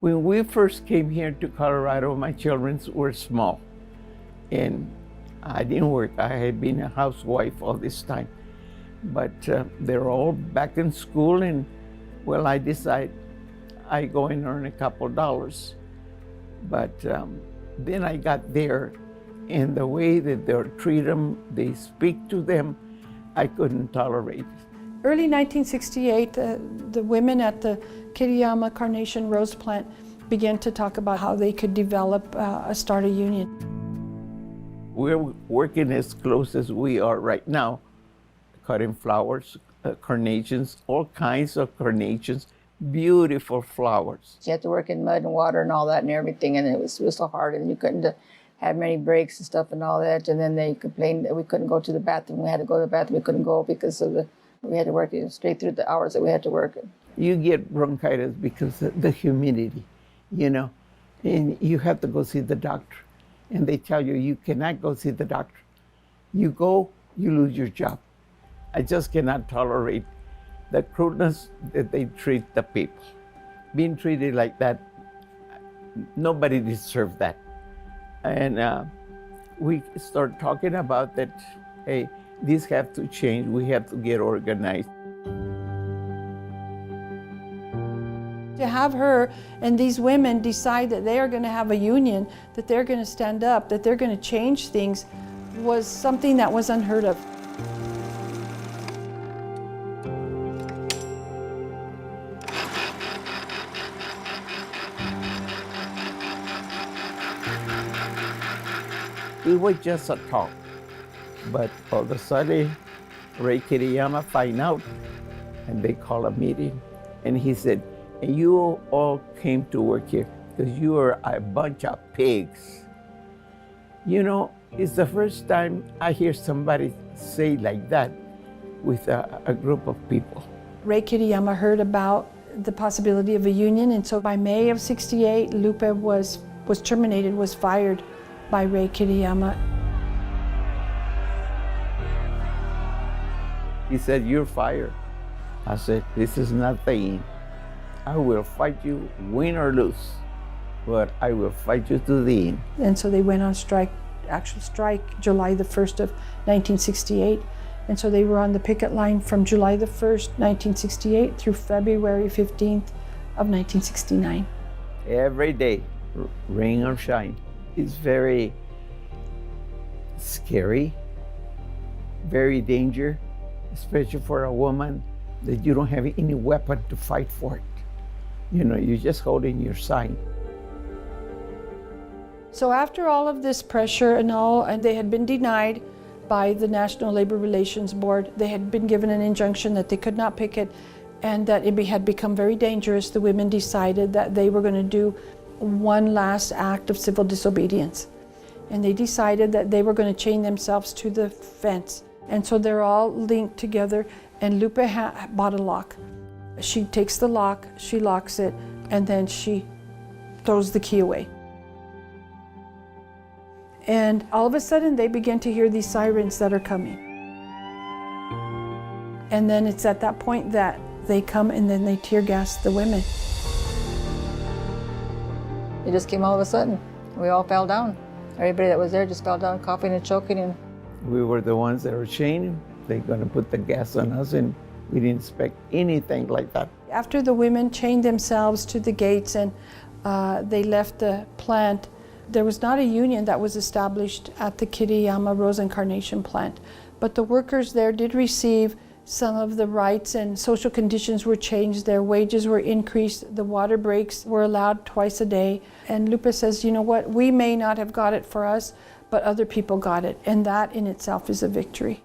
When we first came here to Colorado, my children were small, and I didn't work. I had been a housewife all this time. But they're all back in school, and well, I decided I go and earn a couple dollars. But then I got there, and the way that they treat them, they speak to them, I couldn't tolerate it. Early 1968, the women at the Kitayama Carnation Rose Plant began to talk about how they could develop, start a union. We're working as close as we are right now, cutting flowers, carnations, all kinds of carnations, beautiful flowers. You had to work in mud and water and all that and everything, and it was so hard, and you couldn't have many breaks and stuff and all that. And then they complained that we couldn't go to the bathroom. We had to go to the bathroom. We couldn't go because of we had to work straight through the hours that we had to work. You get bronchitis because of the humidity, and you have to go see the doctor. And they tell you, you cannot go see the doctor. You go, you lose your job. I just cannot tolerate the crudeness that they treat the people. Being treated like that, nobody deserves that. And we start talking about that, hey, these have to change. We have to get organized. To have her and these women decide that they are going to have a union, that they're going to stand up, that they're going to change things, was something that was unheard of. It was just a talk. But all of a sudden, Ray Kitayama find out, and they call a meeting. And he said, and you all came to work here because you are a bunch of pigs. It's the first time I hear somebody say like that with a group of people. Ray Kitayama heard about the possibility of a union, and so by May of '68, Lupe was terminated, was fired by Ray Kitayama. He said, you're fired. I said, this is not the end. I will fight you, win or lose, but I will fight you to the end. And so they went on strike, actual strike, July the 1st of 1968. And so they were on the picket line from July the 1st, 1968 through February 15th of 1969. Every day, rain or shine. It's very scary, very dangerous, especially for a woman that you don't have any weapon to fight for it. You're just holding your sign. So after all of this pressure and they had been denied by the National Labor Relations Board, they had been given an injunction that they could not picket, and that it had become very dangerous. The women decided that they were going to do one last act of civil disobedience. And they decided that they were going to chain themselves to the fence. And so they're all linked together, and Lupe bought a lock. She takes the lock, she locks it, and then she throws the key away. And all of a sudden they begin to hear these sirens that are coming. And then it's at that point that they come and then they tear gas the women. It just came all of a sudden. We all fell down. Everybody that was there just fell down, coughing and choking. And we were the ones that were chained. They're going to put the gas on us, and we didn't expect anything like that. After the women chained themselves to the gates and they left the plant, there was not a union that was established at the Kitayama Rose and Carnation plant. But the workers there did receive some of the rights, and social conditions were changed. Their wages were increased. The water breaks were allowed twice a day. And Lupe says, you know what, we may not have got it for us, but other people got it. And that in itself is a victory.